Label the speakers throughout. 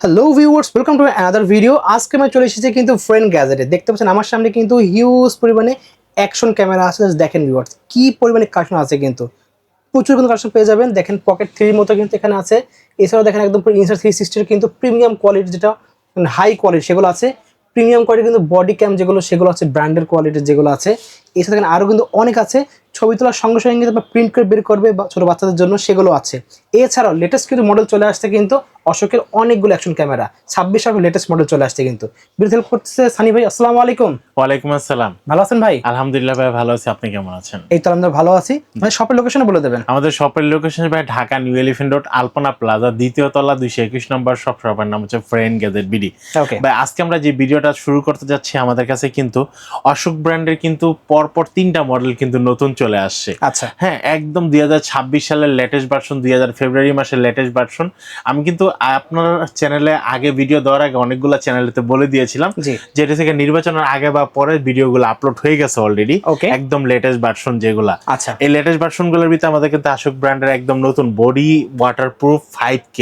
Speaker 1: Hello viewers, welcome to another video. আজকে আমি চলে এসেছি কিন্তু ফ্রেন্ড গ্যাজেটে। দেখতে পাচ্ছেন আমার সামনে কিন্তু হিউজ পরিমাণে অ্যাকশন ক্যামেরা আছে। দেখেন ভিউয়ার্স, কি পরিমাণে কালেকশন আছে, কিন্তু প্রচুর কিন্তু কালেকশন পেয়ে যাবেন। দেখেন পকেট থ্রির মতো কিন্তু এখানে আছে। এছাড়াও দেখেন একদম ইনসার 360 কিন্তু প্রিমিয়াম কোয়ালিটি, যেটা হাই কোয়ালিটি সেগুলো আছে। প্রিমিয়াম কোয়ালিটি কিন্তু বডি ক্যাম যেগুলো, সেগুলো আছে ব্র্যান্ডের কোয়ালিটির যেগুলো আছে। এছাড়া দেখেন আরও কিন্তু অনেক আছে। ছবি তোলার সঙ্গে সঙ্গে কিন্তু প্রিন্ট করে বের করবে বা ছোটো বাচ্চাদের জন্য, সেগুলো আছে। এছাড়াও লেটেস্ট কিছু মডেল চলে আসছে কিন্তু অশোকের অনেকগুলো অ্যাকশন ক্যামেরা 26 সালের লেটেস্ট মডেল চলে আসছে কিন্তু। বিরুদ্ধে হেল্প করতেছে সানি ভাই। আসসালামু আলাইকুম।
Speaker 2: ওয়ালাইকুম আসসালাম।
Speaker 1: ভালো আছেন ভাই?
Speaker 2: আলহামদুলিল্লাহ ভাই, ভালো আছি। আপনি কেমন আছেন?
Speaker 1: এই তো আমরা ভালো আছি ভাই। শপের লোকেশনে বলে দেবেন।
Speaker 2: আমাদের শপের লোকেশন ভাই ঢাকা নিউ এলিফ্যান্ট রোড, আলপনা প্লাজা, দ্বিতীয় তলা, 221 নম্বর শপ। শপের নাম হচ্ছে ফ্রেন্ড গ্যাজেট বিডি।
Speaker 1: ওকে।
Speaker 2: ভাই আজকে আমরা যে ভিডিওটা শুরু করতে যাচ্ছি, আমাদের কাছে কিন্তু অশোক ব্র্যান্ডের কিন্তু পরপর 3টা মডেল কিন্তু নতুন চলে আসছে।
Speaker 1: আচ্ছা।
Speaker 2: হ্যাঁ, একদম 2026 সালের লেটেস্ট ভার্সন, ফেব্রুয়ারি মাসের লেটেস্ট ভার্সন। আমি কিন্তু আপনার চ্যানেলে আগে ভিডিও দেওয়ার আগে অনেকগুলো চ্যানেলেতে বলে দিয়েছিলাম যেটা থেকে নির্বাচনের আগে বা পরে ভিডিওগুলো আপলোড হয়ে গেছে অলরেডি।
Speaker 1: ওকে।
Speaker 2: একদম লেটেস্ট ভার্সন যেগুলা,
Speaker 1: আচ্ছা।
Speaker 2: এই লেটেস্ট ভার্সনগুলোর ভিতরে আমাদের কিন্তু অশোক ব্র্যান্ডের একদম নতুন বডি ওয়াটারপ্রুফ 5K।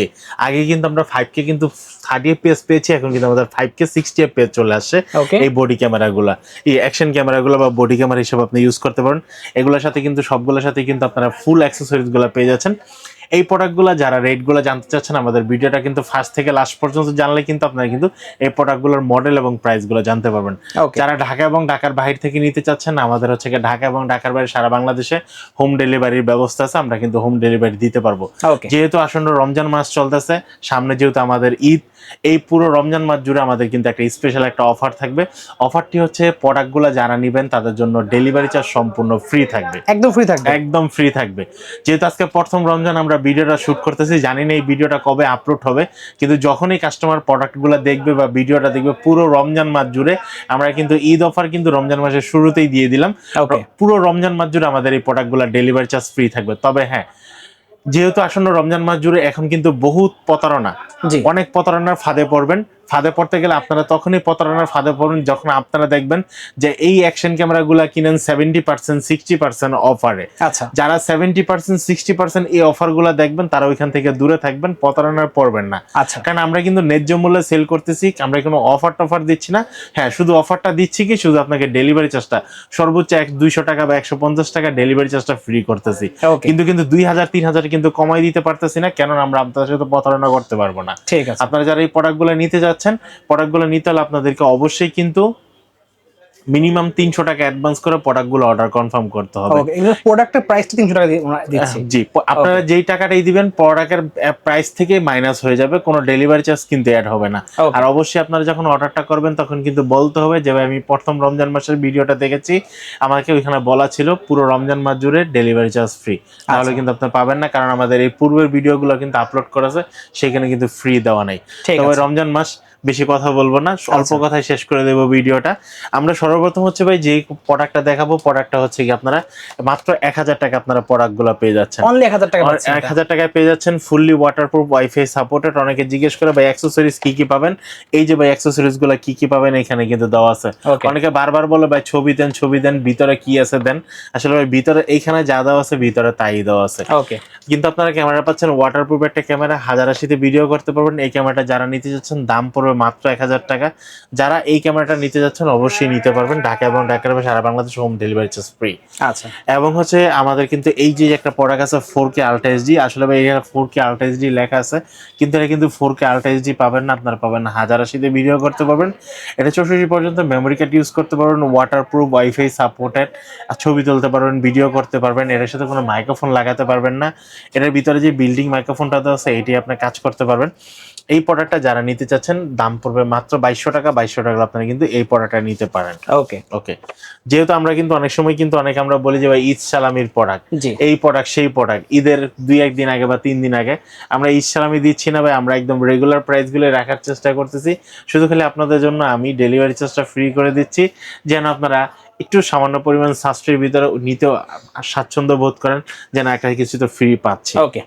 Speaker 2: আগে কিন্তু আমরা 5K কিন্তু 30 FPS পেয়েছি, এখন কিন্তু আমাদের 5K 60 FPS চলে আসছে। এই বডি ক্যামেরাগুলা, এই অ্যাকশন ক্যামেরাগুলো বা বডি ক্যামেরা হিসেবে আপনি ইউজ করতে পারেন। এগুলোর সাথে কিন্তু সবগুলোর সাথে কিন্তু আপনারা ফুল অ্যাক্সেসরিজ গুলো পেয়ে যাচ্ছেন। এই প্রোডাক্টগুলো যারা রেটগুলো জানতে চাচ্ছেন, আমাদের ভিডিওটা কিন্তু ফার্স্ট থেকে লাস্ট পর্যন্ত জানলে কিন্তু আপনারা কিন্তু এই প্রোডাক্টগুলোর মডেল এবং প্রাইসগুলো জানতে পারবেন। যারা ঢাকা এবং ঢাকার বাইরে থেকে নিতে চাচ্ছেন, আমাদের হচ্ছে ঢাকা এবং ঢাকার বাইরে সারা বাংলাদেশে হোম ডেলিভারির ব্যবস্থা আছে। আমরা কিন্তু হোম ডেলিভারি দিতে পারবো। যেহেতু আসন্ন রমজান মাস চলতেছে সামনে, যেহেতু আমাদের ঈদ, এই পুরো রমজান মাস জুড়ে আমাদের কিন্তু একটা স্পেশাল একটা অফার থাকবে। অফারটি হচ্ছে প্রোডাক্টগুলো যারা নেবেন তাদের জন্য ডেলিভারি চার্জ সম্পূর্ণ ফ্রি থাকবে।
Speaker 1: একদম ফ্রি থাকবে।
Speaker 2: একদম ফ্রি থাকবে। যেহেতু আজকে প্রথম রমজান আমরা ভিডিওটা শুট করতেছি, জানি না এই ভিডিওটা কবে আপলোড হবে, কিন্তু যখনই কাস্টমার প্রোডাক্টগুলো দেখবে বা ভিডিওটা দেখবে, পুরো রমজান মাস জুড়ে আমরা কিন্তু ঈদ অফার কিন্তু রমজান মাসের শুরুতেই দিয়ে দিলাম। পুরো রমজান মাস জুড়ে আমাদের এই প্রোডাক্টগুলো ডেলিভারি চার্জ ফ্রি থাকবে। তবে হ্যাঁ, যেহেতু আসন্ন রমজান মাস জুড়ে এখন কিন্তু বহুত প্রতারণা, অনেক প্রতারণার ফাঁদে পড়বেন। ফাঁদে পড়তে গেলে আপনারা তখনই প্রতারণার ফাঁদে পড়বেন যখন আপনারা দেখবেন যে এই অ্যাকশন ক্যামেরাগুলো কিনেন 70% 60% অফারে।
Speaker 1: আচ্ছা।
Speaker 2: যারা 70% 60% এই অফারগুলো দেখবেন তারা ওইখান থেকে দূরে থাকবেন, প্রতারণার পড়বেন না।
Speaker 1: আচ্ছা।
Speaker 2: কারণ আমরা কিন্তু ন্যায্য মূল্যে সেল করতেছি, আমরা কোনো অফার টফার দিচ্ছি না। হ্যাঁ, শুধু অফারটা দিচ্ছি কি, শুধু আপনাকে ডেলিভারি চার্জটা সর্বোচ্চ 200 টাকা বা 150 টাকা ডেলিভারি চার্জটা ফ্রি করতেছি। কিন্তু 2000-3000 কিন্তু কমাই দিতে পারতেছি না, কেন আমরা আপনাদের সাথে প্রতারণা করতে পারবো না।
Speaker 1: ঠিক আছে।
Speaker 2: আপনারা যারা এই প্রোডাক্টগুলো নিতে যাচ্ছেন, প্রোডাক্টগুলো নিতে হলে আপনাদেরকে অবশ্যই কিন্তু মিনিমাম 300 টাকা অ্যাডভান্স করে প্রোডাক্টগুলো অর্ডার কনফার্ম করতে হবে।
Speaker 1: ওকে, এগুলো প্রোডাক্টের প্রাইসটা 300 টাকা দিচ্ছি।
Speaker 2: জি, আপনারা যেই টাকাটাই দিবেন প্রোডাক্টের প্রাইস থেকে মাইনাস হয়ে যাবে, কোনো ডেলিভারি চার্জ কিন্তু অ্যাড হবে না। আর অবশ্যই আপনারা যখন অর্ডারটা করবেন তখন কিন্তু বলতে হবে যে আমি প্রথম রমজান মাসের ভিডিওটা দেখেছি, আমাকে ওইখানে বলা ছিল পুরো রমজান মাস জুড়ে ডেলিভারি চার্জ ফ্রি। তাহলে কিন্তু আপনি পাবেন না, কারণ আমাদের এই পূর্বের ভিডিওগুলো কিন্তু আপলোড করা আছে, সেখানে কিন্তু ফ্রি দেওয়া নাই। তবে রমজান মাস, বেশি কথা বলবো না, অল্প কথায় শেষ করে দেবো ভিডিওটা। আমরা সর্বপ্রথম হচ্ছে ভাই যে প্রোডাক্টটা দেখাবো, প্রোডাক্টটা হচ্ছে কি আপনারা মাত্র 1000 টাকা আপনারা প্রোডাক্টগুলো পেয়ে যাচ্ছেন।
Speaker 1: অনলি 1000 টাকা,
Speaker 2: 1000 টাকায় পেয়ে যাচ্ছেন ফুললি ওয়াটারপ্রুফ, ওয়াইফাই সাপোর্টেড। অনেকে জিজ্ঞেস করে ভাই অ্যাক্সেসরিজ কি কি পাবেন, এই যে ভাই অ্যাক্সেসরিজ গুলো কি কি পাবেন এখানে কিন্তু দেওয়া আছে। অনেকে বারবার বলে ভাই ছবি দেন, ভিতরে কি আছে দেন। আসলে ভাই ভিতরে এইখানে যা দেওয়া আছে ভিতরে তাই দেওয়া আছে। কিন্তু আপনারা ক্যামেরা পাচ্ছেন ওয়াটারপ্রুফ একটা ক্যামেরা, 1080তে ভিডিও করতে পারবেন। এই ক্যামেরাটা যারা নিতে যাচ্ছেন দাম পড়বে মাত্র 1000 টাকা। যারা এই ক্যামেরাটা নিতে যাচ্ছেন অবশ্যই নিতে পারবেন, ঢাকা এবং ঢাকার বাইরে সারা Bangladesh home delivery charge free.
Speaker 1: আচ্ছা। এবং
Speaker 2: হচ্ছে আমাদের কিন্তু এই যে একটা প্রোডাক্ট আছে 4K আলট্রা এইচডি, আসলে ভাই এখানে 4K আলট্রা এইচডি লেখা আছে, কিন্তু এটা কিন্তু 4K আলট্রা এইচডি পাবেন না, আপনারা পাবেন 1080তে ভিডিও করতে পারবেন। এটা 64 পর্যন্ত মেমোরি কার্ড ইউজ করতে পারবেন, ওয়াটারপ্রুফ, ওয়াইফাই সাপোর্টেড, ছবি তুলতে পারবেন, ভিডিও করতে পারবেন। এটার সাথে কোনো মাইক্রোফোন লাগাতে পারবেন না, এটার ভিতরে যে বিল্ডিং মাইক্রোফোনটা আছে এটি আপনি কাজ করতে পারবেন। এই প্রোডাক্টটা যারা নিতে চাচ্ছেন দাম পড়বে মাত্র 2200 টাকা। 2200 টাকা আপনারা কিন্তু এই প্রোডাক্টটা নিতে পারেন। ওকে। যেহেতু আমরা কিন্তু অনেক সময় কিন্তু অনেকে আমরা বলি যে ভাই ঈদ সালামির প্রোডাক্ট, এই প্রোডাক্ট সেই প্রোডাক্ট, ঈদের 2-1 দিন আগে বা 3 দিন আগে আমরা ঈদ সালামি দিচ্ছি না ভাই, আমরা একদম রেগুলার প্রাইসগুলো রাখার চেষ্টা করতেছি। শুধু খালি আপনাদের জন্য আমি ডেলিভারি চার্জটা ফ্রি করে দিচ্ছি, যেন আপনারা একটু সামান্য পরিমাণ সাশ্রয়ের ভিতরে নিতেও স্বাচ্ছন্দ্য বোধ করেন, যেন একটা কিছু তো ফ্রি পাচ্ছি।
Speaker 1: ওকে।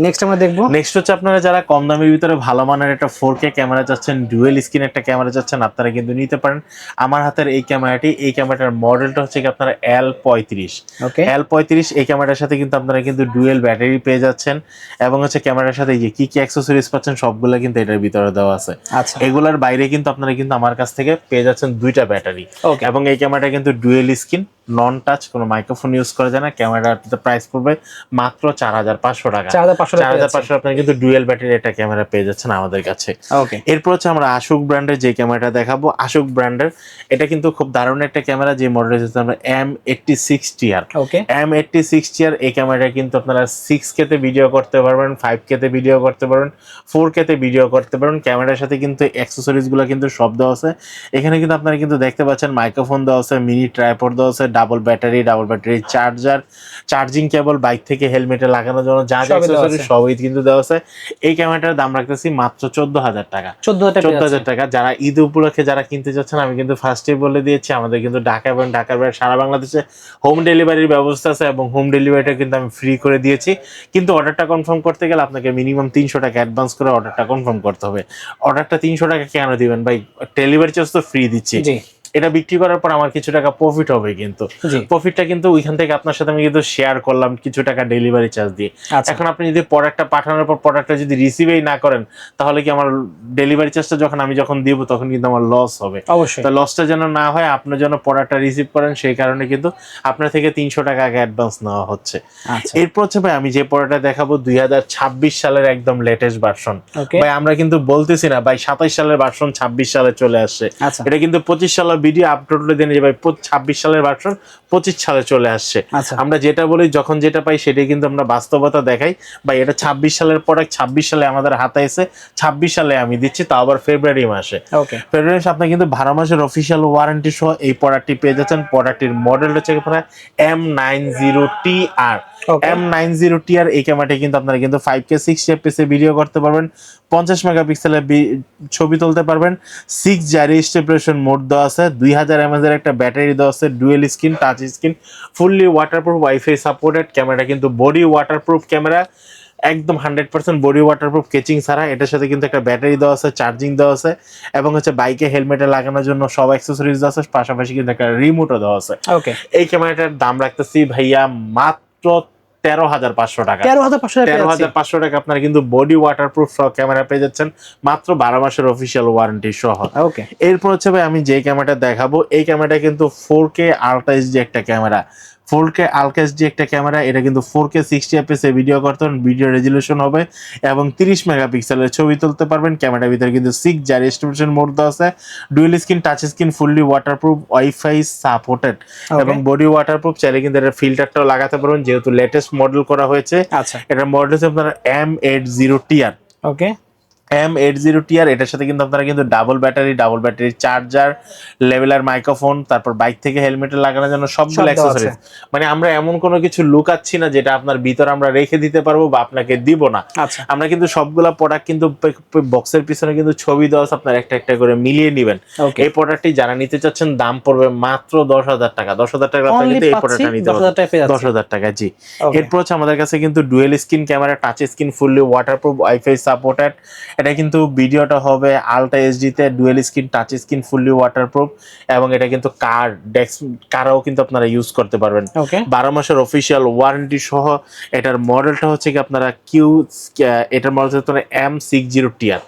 Speaker 1: নেক্সট আমরা দেখবো,
Speaker 2: নেক্সট হচ্ছে আপনারা যারা কম দামের ভিতরে ভালো মানের একটা 4K ক্যামেরা চাচ্ছেন, ডুয়েল স্ক্রিন একটা ক্যামেরা চাচ্ছেন, আপনারা কিন্তু নিতে পারেন আমার হাতের এই ক্যামেরাটি। এই ক্যামেরাটার মডেলটা হচ্ছে কি আপনারা L35।
Speaker 1: ওকে
Speaker 2: L35 এই ক্যামেরার সাথে কিন্তু আপনারা কিন্তু ডুয়েল ব্যাটারি পেয়ে যাচ্ছেন, এবং হচ্ছে ক্যামেরার সাথে যে কি কি অ্যাক্সেসরিজ পাচ্ছেন সবগুলো কিন্তু এটার ভিতরে দেওয়া আছে।
Speaker 1: আচ্ছা
Speaker 2: এগুলার বাইরে কিন্তু আপনারা কিন্তু আমার কাছ থেকে পেয়ে যাচ্ছেন 2টা ব্যাটারি,
Speaker 1: ওকে
Speaker 2: এবং এই ক্যামেরাটা কিন্তু ডুয়েল স্ক্রিন, নন টাচ, কোনো মাইক্রোফোন ইউজ করা যায় না। ক্যামেরাটিতে প্রাইস পড়বে মাত্র 4500 টাকা। 4500 আপনারা কিন্তু ডুয়েল ব্যাটারি একটা ক্যামেরা পেয়ে যাচ্ছেন আমাদের কাছে।
Speaker 1: ওকে
Speaker 2: এরপর হচ্ছে আমরা আশুক ব্র্যান্ডের যে ক্যামেরাটা দেখাবো, আশুক ব্র্যান্ডের এটা কিন্তু খুব দারুণ একটা ক্যামেরা, যে মডেল হচ্ছে আমরা M86TR।
Speaker 1: ওকে
Speaker 2: M86TR এই ক্যামেরা কিন্তু আপনারা 6K তে ভিডিও করতে পারবেন, 5K তে ভিডিও করতে পারবেন, 4K তে ভিডিও করতে পারবেন। ক্যামেরার সাথে কিন্তু অ্যাক্সেসরিজ গুলো কিন্তু সব দেওয়া আছে। এখানে কিন্তু আপনারা কিন্তু দেখতে পাচ্ছেন মাইক্রোফোন দেওয়া আছে, মিনি ট্রাইপড দেওয়া আছে, double battery charger, charging cable, bike থেকে হেলমেটে লাগানোর জন্য যা যা অ্যাক্সেসরিজ সবই কিন্তু দেওয়া আছে। এই ক্যামেরাটার দাম রাখতেছি মাত্র 14000 টাকা। 14000 টাকা। যারা ঈদ উপলক্ষে যারা কিনতে চাচ্ছেন, আমি কিন্তু ফার্স্টে বলে দিয়েছি আমাদের কিন্তু ঢাকা এবং ঢাকার বাইরে সারা বাংলাদেশে হোম ডেলিভারির ব্যবস্থা আছে, এবং হোম ডেলিভারিটা কিন্তু আমি ফ্রি করে দিয়েছি। কিন্তু অর্ডারটা কনফার্ম করতে গেলে আপনাকে মিনিমাম 300 টাকা অ্যাডভান্স করে অর্ডারটা কনফার্ম করতে হবে। অর্ডারটা 300 টাকা কেন দিবেন ভাই? ডেলিভারি চার্জ তো ফ্রি দিচ্ছি। এটা বিক্রি করার পর আমার কিছু টাকা প্রফিট হবে, কিন্তু প্রফিটটা কিন্তু ওইখান থেকে আপনার সাথে আমি কিন্তু শেয়ার করলাম কিছু টাকা ডেলিভারি চার্জ দিয়ে। এখন আপনি যদি প্রোডাক্টটা পাঠানোর পর প্রোডাক্টটা যদি রিসিভই না করেন, তাহলে কি আমার ডেলিভারি চার্জটা আমি যখন দিব তখন কিন্তু আমার লস হবে।
Speaker 1: অবশ্যই
Speaker 2: তো লসটা যেন না হয়, আপনার জন্য প্রোডাক্টটা রিসিভ করেন, সেই কারণে কিন্তু আপনার থেকে 300 টাকা আগে অ্যাডভান্স নেওয়া হচ্ছে। এরপর হচ্ছে ভাই আমি যে প্রোডাক্টটা দেখাবো 2026 সালের একদম লেটেস্ট ভার্সন। ভাই আমরা কিন্তু বলতেছি না ভাই 27 সালের ভার্সন 26 সালে চলে আসছে, এটা কিন্তু 25 সালের ভিডিও আপলোড করে দেন যে ভাই 26 সালের ভার্সন 25 সালে চলে আসছে। আমরা যেটা বলি যখন যেটা পাই সেটাই কিন্তু আমরা বাস্তবতা দেখাই। ভাই এটা 26 সালের প্রোডাক্ট 26 সালে আমাদের হাতে এসে 26 সালে আমি দিচ্ছি, তাও আবার ফেব্রুয়ারি মাসে। ফেব্রুয়ারি মাসে আপনি কিন্তু 12 মাসের অফিসিয়াল ওয়ারেন্টি সহ এই প্রোডাক্টটি পেয়ে যাচ্ছেন। প্রোডাক্টের মডেল হচ্ছে আপনারা M90TR। M90TR এই ক্যামেরাটি কিন্তু আপনারা কিন্তু 5K 60 fps এ ভিডিও করতে পারবেন, 50 মেগাপিক্সেলের ছবি তুলতে পারবেন, 6 জারি স্টেবিলাইজেশন মোড দেওয়া আছে, 2000 mAh এর একটা ব্যাটারি দেওয়া আছে, dual screen, touch screen, fully waterproof, wifi supported. Camera কিন্তু বডি ওয়াটারপ্রুফ ক্যামেরা, একদম 100% বডি ওয়াটারপ্রুফ কেচিং ছাড়া। এটার সাথে কিন্তু একটা ব্যাটারি দেওয়া আছে, চার্জিং দেওয়া আছে, এবং হচ্ছে বাইকে হেলমেটে লাগানোর জন্য সব অ্যাক্সেসরিজ দেওয়া আছে, পাশাপাশি কিন্তু একটা রিমোটও দেওয়া আছে। এই ক্যামেরাটার দাম রাখতেছি ভাইয়া মাত্র 13,500 টাকা। 13,500 টাকা আপনারা কিন্তু বডি ওয়াটারপ্রুফ সহ ক্যামেরা পেয়ে যাচ্ছেন, মাত্র 12 মাসের অফিসিয়াল ওয়ারেন্টি সহ। এরপর হচ্ছে ভাই আমি যে ক্যামেরাটা দেখাবো, এই ক্যামেরাটা কিন্তু 4K আলট্রা এইচডি একটা ক্যামেরা। 4K আলট্রা এইচডি একটা ক্যামেরা, এটা কিন্তু 4K 60 fps এ ভিডিও করতে পারবেন, ভিডিও রেজুলেশন হবে, এবং 30 মেগাপিক্সেলের ছবি তুলতে পারবেন। ক্যামেরার ভিতরে কিন্তু 6 জারি স্টেবিলাইজেশন মোড দেওয়া আছে, dual screen, touch screen, fully waterproof, wifi supported, এবং বডি ওয়াটারপ্রুফ। চাইলে কিন্তু এটা ফিল্টারটাও লাগাতে পারবেন, যেহেতু লেটেস্ট মডেল করা হয়েছে। এটার মডেল হচ্ছে আপনার M80TR। M80TR এটার সাথে কিন্তু আপনারা কিন্তু double battery charger, leveller microphone, তারপর বাইক থেকে হেলমেটে লাগানোর জন্য সবগুলো অ্যাক্সেসরিজ। মানে আমরা এমন কোনো কিছু লুকাচ্ছি না যেটা আপনার ভিতর আমরা রেখে দিতে পারবো বা আপনাকে দিব না। আমরা কিন্তু সবগুলা প্রোডাক্ট কিন্তু বক্সের পিছনে কিন্তু ছবি দেওয়া আছে, আপনারা একটা একটা করে মিলিয়ে নেবেন। এই প্রোডাক্টটি যারা নিতে চাচ্ছেন দাম পড়বে মাত্র 10,000 টাকা। 10,000 টাকা আপনারা কিন্তু এই প্রোডাক্টটা নিতে পারবেন, 10,000 টাকা। জি। এরপর হচ্ছে আমাদের কাছে কিন্তু dual screen camera, touch screen, fully waterproof, wifi supported. এটা কিন্তু ভিডিওটা হবে আলট্রা এইচডি তে, dual screen, touch screen, fully waterproof, এবং এটা কিন্তু কারও কিন্তু আপনারা ইউজ করতে পারবেন। 12 মাসের অফিসিয়াল ওয়ারেন্টি সহ। এটার মডেলটা হচ্ছে কি আপনারা এটার মডেল হচ্ছে M60TR।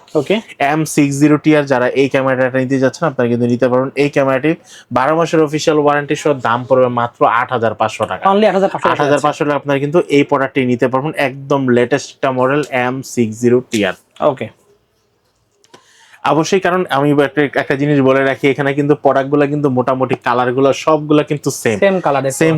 Speaker 2: M60TR যারা এই ক্যামেরাটা নিতে যাচ্ছেন আপনারা কিন্তু নিতে পারবেন। এই ক্যামেরাটি 12 মাসের অফিসিয়াল ওয়ারেন্টি সহ, দাম পড়বে মাত্র 8,500 টাকা। 8,500 টাকা আপনারা কিন্তু এই প্রোডাক্টটি নিতে পারবেন, একদম লেটেস্ট একটা মডেল M60TR। অবশ্যই, কারণ আমি একটা জিনিস বলে রাখি, এখানে কিন্তু প্রোডাক্টগুলো কিন্তু মোটামুটি কালারগুলো সবগুলো কিন্তু সেম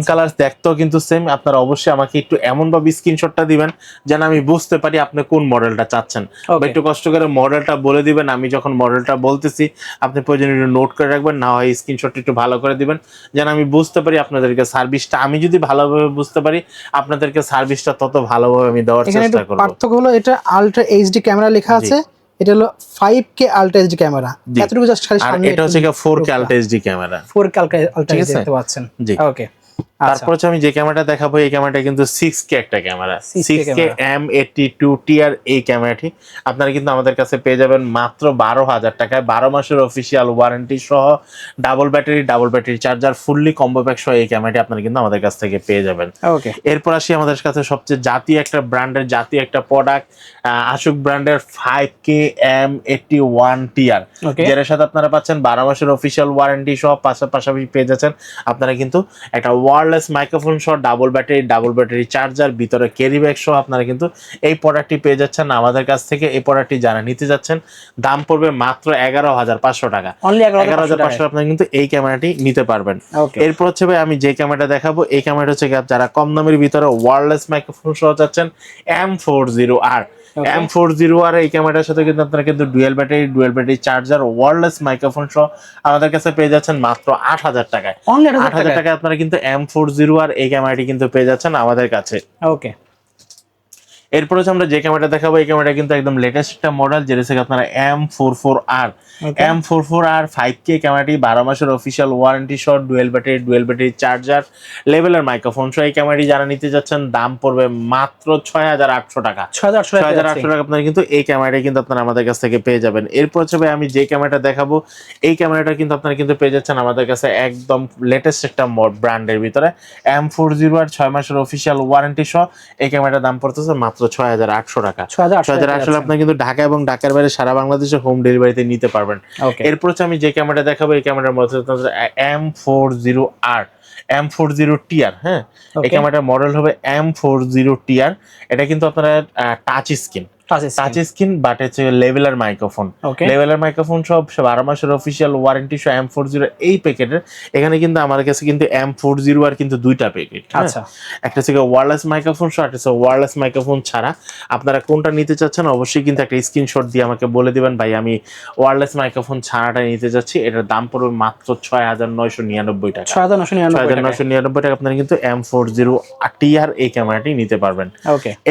Speaker 2: কালার, দেখতেও কিন্তু সেম। আপনারা অবশ্যই আমাকে একটু এমন ভাবে স্ক্রিনশটটা দিবেন যেন আমি বুঝতে পারি আপনি কোন মডেলটা চাচ্ছেন, বা একটু কষ্ট করে মডেলটা বলে দিবেন। আমি যখন মডেলটা বলতেছি আপনি প্রয়োজনে একটু নোট করে রাখবেন, না হয় স্ক্রিনশটটা একটু ভালো করে দিবেন যেন আমি বুঝতে পারি আপনাদেরকে সার্ভিসটা। আমি যদি ভালোভাবে বুঝতে পারি আপনাদেরকে সার্ভিসটা তত ভালোভাবে আমি দেওয়ার চেষ্টা করব।
Speaker 1: পার্থক্য হলো এটা আলট্রা এইচডি ক্যামেরা লেখা আছে, এটা হলো 5K আলট্রা এইচডি ক্যামেরা। এতটুকু জাস্ট খালি সামনে,
Speaker 2: এটা হচ্ছে 4K ultra HD camera.
Speaker 1: 4K ultra HD দেখতে পাচ্ছেন। ওকে,
Speaker 2: তারপর হচ্ছে আমি যে ক্যামেরাটা দেখাবো এই ক্যামেরাটা কিন্তু 6K একটা camera, 6K
Speaker 1: camera.
Speaker 2: M82 TR এই ক্যামেরাটি আপনারা কিন্তু আমাদের কাছে পেয়ে যাবেন মাত্র 12,000 টাকায়, 12 মাসের অফিসিয়াল ওয়ারেন্টি সহ, double battery charger, fully combo pack সহ এই ক্যামেরাটি আপনারা কিন্তু আমাদের কাছ থেকে পেয়ে যাবেন।
Speaker 1: ওকে,
Speaker 2: এরপর আসি আমাদের কাছে সবচেয়ে জাতীয় একটা প্রোডাক্ট, আশুক ব্র্যান্ডের 5K M81 টিআর, যেটার সাথে আপনারা পাচ্ছেন 12 মাসের অফিসিয়াল ওয়ারেন্টি সহ, পাশাপাশি পেয়ে যাচ্ছেন আপনারা কিন্তু একটা ওয়্যারলেস মাইক্রোফোন সহ, ডাবল ব্যাটারি চার্জার, ভিতরে ক্যারি ব্যাগ সহ আপনারা কিন্তু এই প্রোডাক্টটি পেয়ে যাচ্ছেন আমাদের কাছ থেকে। এই প্রোডাক্টটি যারা নিতে যাচ্ছেন দাম পড়বে মাত্র 11,500 টাকা, 11,500 আপনারা কিন্তু এই ক্যামেরাটি নিতে পারবেন। এরপর হচ্ছে ভাই আমি যে ক্যামেরাটা দেখাবো এই ক্যামেরাটা হচ্ছে যারা কম দামের ভিতরে ওয়্যারলেস মাইক্রোফোন সহ চাচ্ছেন M40R, M40R এই ক্যামেরার সাথে কিন্তু আপনারা কিন্তু dual battery charger, wireless microphone সহ আমাদের কাছে পেয়ে যাচ্ছেন মাত্র 8,000 টাকায়। 8,000 টাকায় আপনারা কিন্তু M40R এই ক্যামেরাটি কিন্তু পেয়ে যাচ্ছেন আমাদের কাছে।
Speaker 1: ওকে,
Speaker 2: এরপর হচ্ছে আমরা যে ক্যামেরাটা দেখাবো এই ক্যামেরাটা কিন্তু একদম লেটেস্ট একটা মডেল, যেটা হচ্ছে আপনারা M44R, M44R 5K ক্যামেরাটি, 12 মাসের অফিসিয়াল ওয়ারেন্টি সহ, ডুয়াল ব্যাটারি চার্জার, লেভেলের মাইক্রোফোন সহ এই ক্যামেরাটি যারা নিতে যাচ্ছেন দাম পড়বে মাত্র 6,800 টাকা, 6,800 টাকা আপনারা কিন্তু এই ক্যামেরাটি কিন্তু আপনারা আমাদের কাছ থেকে পেয়ে যাবেন। এরপর হচ্ছে ভাই আমি যে ক্যামেরাটা দেখাবো এই ক্যামেরাটা কিন্তু আপনারা কিন্তু পেয়ে যাচ্ছেন আমাদের কাছে একদম লেটেস্ট একটা ব্র্যান্ডের ভিতরে, M40R 6 মাসের অফিসিয়াল ওয়ারেন্টি সহ এই ক্যামেরাটার দাম পড়তেছে মাত্র 6,800 টাকা। 6,800 আপনারা কিন্তু ঢাকা এবং ঢাকার বাইরে সারা বাংলাদেশে হোম ডেলিভারিতে নিতে পারবেন। এরপর হচ্ছে আমি যে ক্যামেরাটা দেখাবো এই ক্যামেরার মধ্যে M40TR, হ্যাঁ এই ক্যামেরাটার মডেল হবে M40TR। এটা কিন্তু আপনারা টাচ স্ক্রিন বাট হচ্ছে লেভেলার মাইক্রোফোন সব 12 মাসের অফিসিয়াল ওয়ারেন্টি সহ M40 এই প্যাকেটের। এখানে কিন্তু আমার কাছে কিন্তু M40R কিন্তু দুইটা প্যাকেট, আচ্ছা একটা হচ্ছে ওয়্যারলেস মাইক্রোফোন সহ, একটা হচ্ছে ওয়্যারলেস মাইক্রোফোন ছাড়া। আপনারা কোনটা নিতে চাচ্ছেন অবশ্যই কিন্তু একটা স্ক্রিনশট দিয়ে আমাকে বলে দিবেন ভাই আমি ওয়্যারলেস মাইক্রোফোন ছাড়াটা নিতে যাচ্ছি, এটার দাম পড়বে মাত্র 6,999 টাকা, 6,999 টাকা আপনারা কিন্তু M40TR এই ক্যামেরাটি নিতে পারবেন।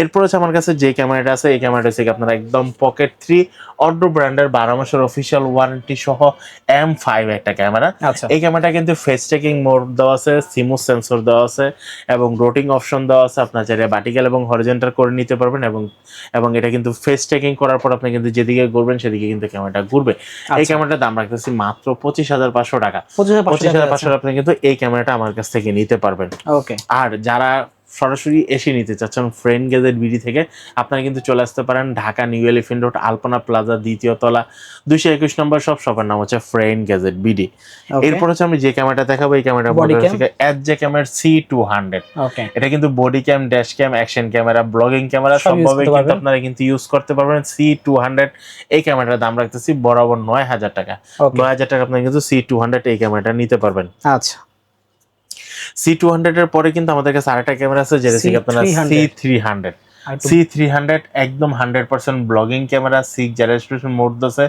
Speaker 2: এরপর হচ্ছে আমার কাছে যে ক্যামেরাটা আছে এই ক্যামেরাটা হচ্ছে আপনারা একদম পকেট 3 অড্রো ব্র্যান্ডের 12 মাসের অফিসিয়াল ওয়ারেন্টি সহ M5 একটা ক্যামেরা। এই ক্যামেরাটা কিন্তু ফেস চেকিং মোড দেওয়া আছে, সিমুস সেন্সর দেওয়া আছে এবং রোটিং অপশন দেওয়া আছে, আপনার চাইলে ভার্টিক্যাল এবং হরিজন্টাল করে নিতে পারবেন এবং এটা কিন্তু ফেস চেকিং করার পর আপনি কিন্তু যেদিকে ঘুরবেন সেদিকে কিন্তু ক্যামেরাটা ঘুরবে। এই ক্যামেরাটার দাম রাখতেছি মাত্র 25,500 টাকা, 25,500 আপনি কিন্তু এই ক্যামেরাটা আমার কাছ থেকে নিতে পারবেন। আর যারা সরাসরি এসে নিতে চাচ্ছেন ফ্রেন্ড গ্যাজেট বিডি থেকে আপনারা কিন্তু চলে আসতে পারেন ঢাকা নিউ এলিফ্যান্ট রোড, আলপনা প্লাজা, 2য় তলা, 221 নম্বর শপের নাম হচ্ছে ফ্রেন্ড গ্যাজেট বিডি। এরপর হচ্ছে আমি যে ক্যামেরাটা দেখাবো এই ক্যামেরাটা মডেল হচ্ছে এসজে ক্যামেরা C200। এটা কিন্তু body cam, dash cam, action camera, ব্লগিং ক্যামেরা সবভাবে কিন্তু আপনারা কিন্তু ইউজ করতে পারবেন। C200 এই ক্যামেরাটার দাম রাখতেছি বরাবর 9,000 টাকা, 9,000 টাকা আপনারা কিন্তু C200 এই ক্যামেরাটা নিতে পারবেন।
Speaker 1: আচ্ছা,
Speaker 2: C200 এর পরে কিন্তু আমাদের কাছে আরেকটা ক্যামেরা আছে যেটা হচ্ছে আপনারা C300 একদম 100% ব্লগিং ক্যামেরা, 6 জেনারেশন মোড দেওয়া,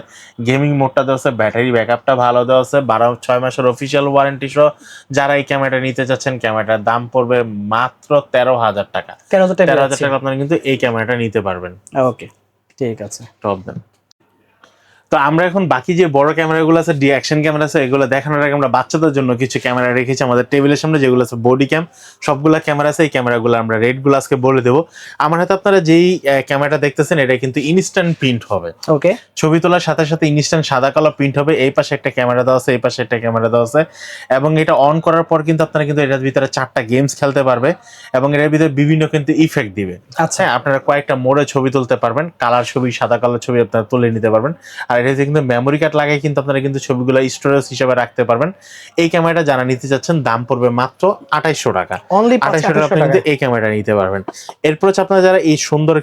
Speaker 2: গেমিং মোডটা দেওয়া, ব্যাটারি ব্যাকআপটা ভালো দেওয়া আছে, 6 মাসের অফিসিয়াল ওয়ারেন্টি সহ। যারা এই ক্যামেরাটা নিতে চাচ্ছেন ক্যামেরাটার দাম পড়বে মাত্র 13,000 টাকা, 13,000 টাকা আপনারা কিন্তু এই ক্যামেরাটা নিতে পারবেন।
Speaker 1: ওকে, ঠিক আছে,
Speaker 2: টপ দেন। তো আমরা এখন বাকি যে বড় ক্যামেরাগুলো আছে, অ্যাকশন ক্যামেরা আছে, এগুলো দেখানোর আগে আমরা বাচ্চাদের জন্য কিছু ক্যামেরা রেখেছি আমাদের টেবিলের সামনে, যেগুলো আছে বডি ক্যাম, সবগুলা ক্যামেরা আছে। এই ক্যামেরাগুলো আমরা রেটগুলো আজকে বলে দেবো। আমার হাতে আপনারা যেই ক্যামেরাটা দেখতেছেন এটা কিন্তু ইনস্ট্যান্ট প্রিন্ট হবে। ছবি তোলার সাথে সাথে ইনস্ট্যান্ট সাদা কালো প্রিন্ট হবে। এই পাশে একটা ক্যামেরা দেওয়া আছে, এই পাশে একটা ক্যামেরা দেওয়া আছে, এবং এটা অন করার পর কিন্তু আপনারা কিন্তু এটার ভিতরে 4টা গেমস খেলতে পারবে এবং এটার ভিতরে বিভিন্ন কিন্তু ইফেক্ট দিবে। আচ্ছা, আপনারা কয়েকটা মোড়ে ছবি তুলতে পারবেন, কালার ছবি, সাদা কালো ছবি আপনারা তুলে নিতে পারবেন। আর এটা কিন্তু মেমোরি কার্ড লাগাই কিন্তু আপনারা কিন্তু ছবিগুলো স্টোরেজ হিসেবে রাখতে পারবেন। এই ক্যামেরাটা যারা নিতে চাচ্ছেন দাম পড়বে মাত্র 2,800 টাকা, 2,800 টাকা আপনি কিন্তু এই ক্যামেরাটা নিতে পারবেন। এরপর হচ্ছে আপনারা যারা এই সুন্দর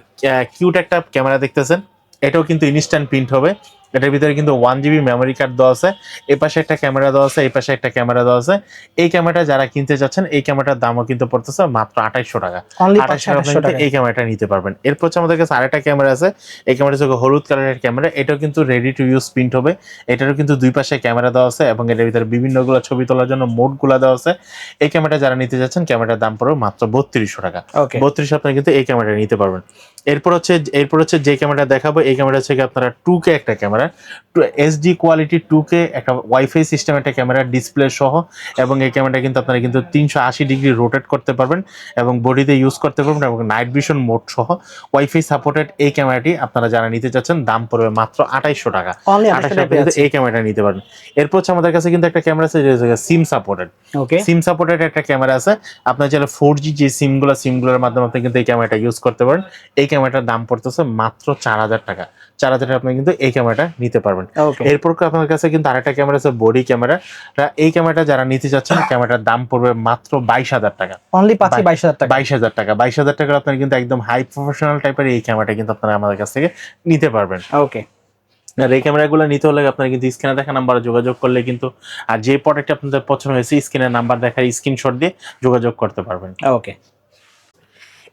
Speaker 2: কিউট একটা ক্যামেরা দেখতেছেন এটাও কিন্তু ইনস্ট্যান্ট প্রিন্ট হবে। এটার ভিতরে কিন্তু 1GB মেমোরি কার্ড দেওয়া আছে, এই পাশে একটা ক্যামেরা দেওয়া আছে, এই পাশে একটা ক্যামেরা দেওয়া আছে। এই ক্যামেরাটা যারা কিনতে চাচ্ছেন এই ক্যামেরাটার দামও কিন্তু পড়তেছে মাত্র 2,800 টাকা, 2,800 টাকা এই ক্যামেরাটা নিতে পারবেন। এরপর হচ্ছে আমাদের কাছে আরেকটা ক্যামেরা আছে, এই ক্যামেরা হচ্ছে হলুদ কালারের ক্যামেরা। এটাও কিন্তু রেডি টু ইউজ প্রিন্ট হবে। এটারও কিন্তু দুই পাশে ক্যামেরা দেওয়া আছে এবং এটার ভিতরে বিভিন্নগুলো ছবি তোলার জন্য মোডগুলো দেওয়া আছে। এই ক্যামেরাটা যারা নিতে চাচ্ছেন ক্যামেরাটার দাম পড়বে মাত্র 3,200 টাকা, 32 আপনারা কিন্তু এই ক্যামেরাটা নিতে পারবেন। এরপর হচ্ছে যে ক্যামেরা দেখাবো, এই ক্যামেরা হচ্ছে আপনারা 2K একটা ক্যামেরা, HD কোয়ালিটি 2K একটা ওয়াইফাই সিস্টেম একটা ক্যামেরা ডিসপ্লে সহ, এবং এই ক্যামেরাটা কিন্তু আপনারা কিন্তু 380 ডিগ্রি রোটেট করতে পারবেন এবং বডিতে ইউজ করতে পারবেন, এবং নাইট ভিশন মোড সহ ওয়াইফাই সাপোর্টেড এই ক্যামেরাটি আপনারা যারা নিতে চাচ্ছেন দাম পড়বে মাত্র 2800 টাকা। 2800 টাকা এই ক্যামেরাটা নিতে পারেন। এরপর হচ্ছে আমাদের কাছে কিন্তু একটা ক্যামেরা আছে যেটা সিম সাপোর্টেড, সিম সাপোর্টেড একটা ক্যামেরা আছে। আপনার যারা 4G যে সিমগুলোর মাধ্যমে আপনি কিন্তু এই ক্যামেরাটা ইউজ করতে পারেন। এই ক্যামেরাটার দাম পড়তেছে মাত্র 4000 টাকা। 4000 আপনি কিন্তু এই ক্যামেরাটা নিতে পারবেন। এরপর আপনার কাছে কিন্তু আরেকটা ক্যামেরা আছে বডি ক্যামেরা। এই ক্যামেরাটা যারা নিতে যাচ্ছেন ক্যামেরাটার দাম পড়বে মাত্র 22000 টাকা।
Speaker 1: অনলি 22000 টাকা।
Speaker 2: 22000 টাকা। 22000 টাকা আপনারা কিন্তু একদম হাই প্রফেশনাল টাইপের এই ক্যামেরাটা কিন্তু আপনারা আমাদের কাছ থেকে নিতে পারবেন।
Speaker 1: ওকে।
Speaker 2: আর এই ক্যামেরাগুলো নিতে হলে আপনারা কিন্তু স্ক্রিনে দেখা নাম্বারে যোগাযোগ করলে কিন্তু, আর যে প্রোডাক্ট আপনাদের পছন্দ হয়েছে স্ক্রিনের নাম্বার দেখার স্ক্রিনশট দিয়ে যোগাযোগ করতে পারবেন।
Speaker 1: ওকে।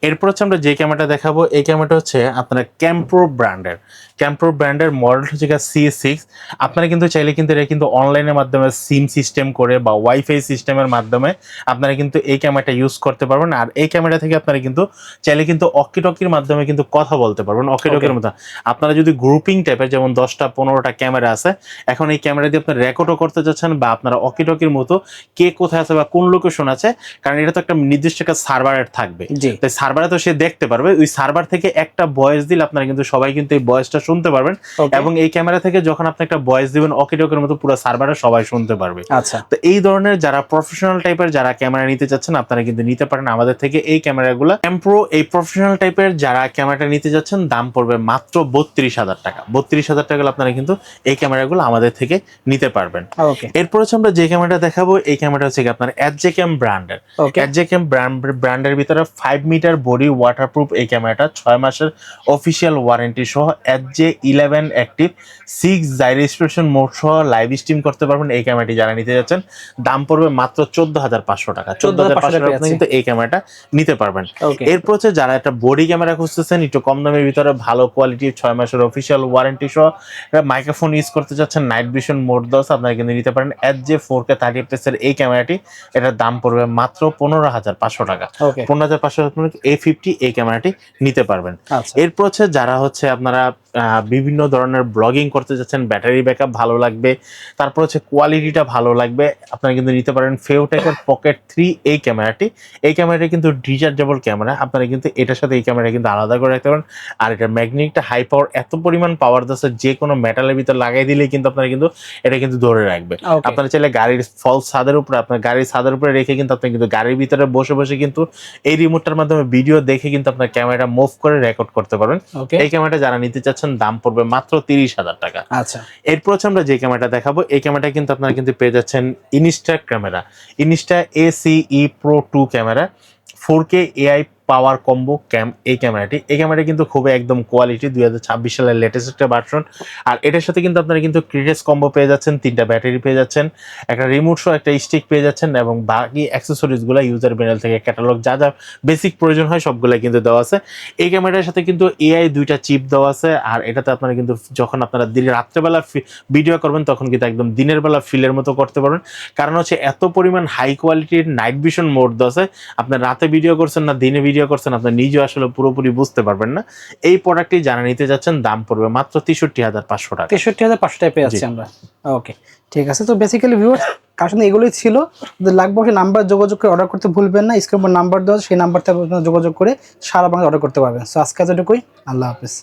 Speaker 2: এরপর হচ্ছে আমরা যে ক্যামেরাটা দেখাবো, এই ক্যামেরাটা হচ্ছে আপনার ক্যাম্প্রো ব্র্যান্ডের মডেল হচ্ছে C6। আপনারা কিন্তু চাইলে কিন্তু এটা কিন্তু অনলাইনের মাধ্যমে সিম সিস্টেম করে বা ওয়াইফাই সিস্টেমের মাধ্যমে আপনারা কিন্তু এই ক্যামেরাটা ইউজ করতে পারবেন। আর এই ক্যামেরা থেকে আপনারা কিন্তু চাইলে কিন্তু অকিটকির মাধ্যমে কিন্তু কথা বলতে পারবেন। অকিটকির মতো আপনারা যদি গ্রুপিং টাইপের যেমন 10টা 15টা ক্যামেরা আছে, এখন এই ক্যামেরা দিয়ে আপনারা রেকর্ডও করতে যাচ্ছেন বা আপনারা অকিটকির মতো কে কোথায় আছে বা কোন লোকেশন আছে, কারণ এটা তো একটা নির্দিষ্ট একটা সার্ভারের থাকবে, তাই সার্ভারে তো সে দেখতে পারবে। ওই সার্ভার থেকে একটা ভয়েস দিলে আপনারা কিন্তু সবাই কিন্তু এই ভয়েসটা শুনতে পারবেন, এবং এই ক্যামেরা থেকে যখন আপনি একটা ভয়েস দিবেন অকিটকের মতো পুরো সার্ভারে সবাই শুনতে পারবে।
Speaker 1: আচ্ছা,
Speaker 2: তো এই ধরনের যারা প্রফেশনাল টাইপের যারা ক্যামেরা নিতে যাচ্ছেন আপনারা কিন্তু নিতে পারেন আমাদের থেকে এই ক্যামেরাগুলো। ক্যাম্প্রো এই প্রফেশনাল টাইপের যারা ক্যামেরাটা নিতে যাচ্ছেন দাম পড়বে মাত্র 32000 টাকা। 32000 টাকা আপনারা কিন্তু এই ক্যামেরাগুলো আমাদের থেকে নিতে পারবেন। এরপর হচ্ছে আমরা যে ক্যামেরাটা দেখাবো, এই ক্যামেরাটা হচ্ছে আপনার এজেক্যাম ব্র্যান্ডের। এজেক্যাম ব্র্যান্ডের ভিতরে 5 মিটার বডি ওয়াটারপ্রুফ এই ক্যামেরাটা 6 মাসের অফিসিয়াল ওয়ারেন্টি সহ HJ11 অ্যাক্টিভ 6 জাইরোস্পেশন মোড সহ লাইভ স্ট্রিম করতে পারবেন। এই ক্যামেরাটি যারা নিতে যাচ্ছেন দাম পড়বে মাত্র 14500 টাকা। 14500 টাকা আপনি কিন্তু এই ক্যামেরাটা নিতে পারবেন। এরপর হচ্ছে যারা একটা বডি ক্যামেরা খুঁজতেছেন একটু কম দামের ভিতরে ভালো কোয়ালিটির 6 মাসের অফিসিয়াল ওয়ারেন্টি সহ মাইক্রোফোন ইউজ করতে যাচ্ছেন নাইট ভিশন মোড 10 আপনারা কিন্তু নিতে পারেন HJ4K 30 fps এর এই ক্যামেরাটি। এটার দাম পড়বে মাত্র 15500 টাকা। 15500 টাকা A50 এই ক্যামেরাটি নিতে পারবেন। এরপর হচ্ছে যারা হচ্ছে আপনারা বিভিন্ন ধরনের ব্লগিং করতে যাচ্ছেন, ব্যাটারি ব্যাকআপ ভালো লাগবে, তারপর হচ্ছে কোয়ালিটিটা ভালো লাগবে, আপনারা কিন্তু নিতে পারেন ফেওটেকের পকেট 3 এই ক্যামেরাটি। এই ক্যামেরাটি কিন্তু রিচার্জেবল ক্যামেরা, আপনারা কিন্তু এটার সাথে এই ক্যামেরা কিন্তু আলাদা করে রাখতে পারেন। আর এটা ম্যাগনেটিকটা হাই পাওয়ার, এত পরিমাণ পাওয়ার দিচ্ছে যে কোনো মেটালের ভিতর লাগাই দিলেই কিন্তু আপনারা কিন্তু এটা কিন্তু ধরে রাখবে। আপনারা চাইলে গাড়ির ফলস ছাদের উপরে আপনার গাড়ির ছাদের উপরে রেখে কিন্তু আপনি কিন্তু গাড়ির ভিতরে বসে বসে কিন্তু এই রিমোটটার মাধ্যমে ভিডিও দেখে কিন্তু আপনার ক্যামেরাটা মুভ করে রেকর্ড করতে পারবেন। এই ক্যামেরাটা যারা নিতে চাচ্ছেন দাম পড়বে মাত্র 30000 টাকা। আচ্ছা, এরপর হচ্ছে আমরা যে ক্যামেরাটা দেখাবো, এই ক্যামেরাটা কিন্তু আপনারা কিন্তু পেয়ে যাচ্ছেন Insta camera, Insta ACE Pro 2 camera 4K AI পাওয়ার কম্বো এই ক্যামেরাটি। এই ক্যামেরাটি কিন্তু খুবই একদম কোয়ালিটি 2026 সালের লেটেস্ট একটা ভার্সন। আর এটার সাথে কিন্তু আপনারা কিন্তু ক্রিটেস কম্বো পেয়ে যাচ্ছেন, 3টা ব্যাটারি পেয়ে যাচ্ছেন, একটা রিমোট সহ একটা স্টিক পেয়ে যাচ্ছেন, এবং বাকি অ্যাক্সেসরিজগুলো ইউজার ম্যানুয়াল থেকে ক্যাটালগ যা যা বেসিক প্রয়োজন হয় সবগুলো কিন্তু দেওয়া আছে। এই ক্যামেরার সাথে কিন্তু AI 2টা চিপ দেওয়া আছে। আর এটাতে আপনারা কিন্তু যখন আপনারা দিনে রাত্রেবেলা ভিডিও করবেন তখন কিন্তু একদম দিনের বেলা ফিলের মতো করতে পারবেন, কারণ হচ্ছে এত পরিমাণ হাই কোয়ালিটির নাইট ভিশন মোড দেওয়া আছে। আপনার রাতে ভিডিও করছেন না দিনে ভিডিও করছেন আপনি নিজেও আসলে পুরোপুরি বুঝতে পারবেন না। এই প্রোডাক্টটি যারা নিতে যাচ্ছেন দাম পড়বে মাত্র 63500 টাকা। 63500 টাকা পেয়ে যাচ্ছি আমরা।
Speaker 1: ওকে, ঠিক আছে। তো বেসিক্যালি ভিউয়ার্স কার সাথে এগুলোই ছিল। লাগবে সেই নাম্বার যোগাযোগ করে অর্ডার করতে ভুলবেন না। স্ক্রিনে নাম্বার দেওয়া সেই নাম্বার থেকে যোগাযোগ করে সারা বাংলায় অর্ডার করতে পারবেন। সো আজকে এতটুকুই, আল্লাহ হাফেজ।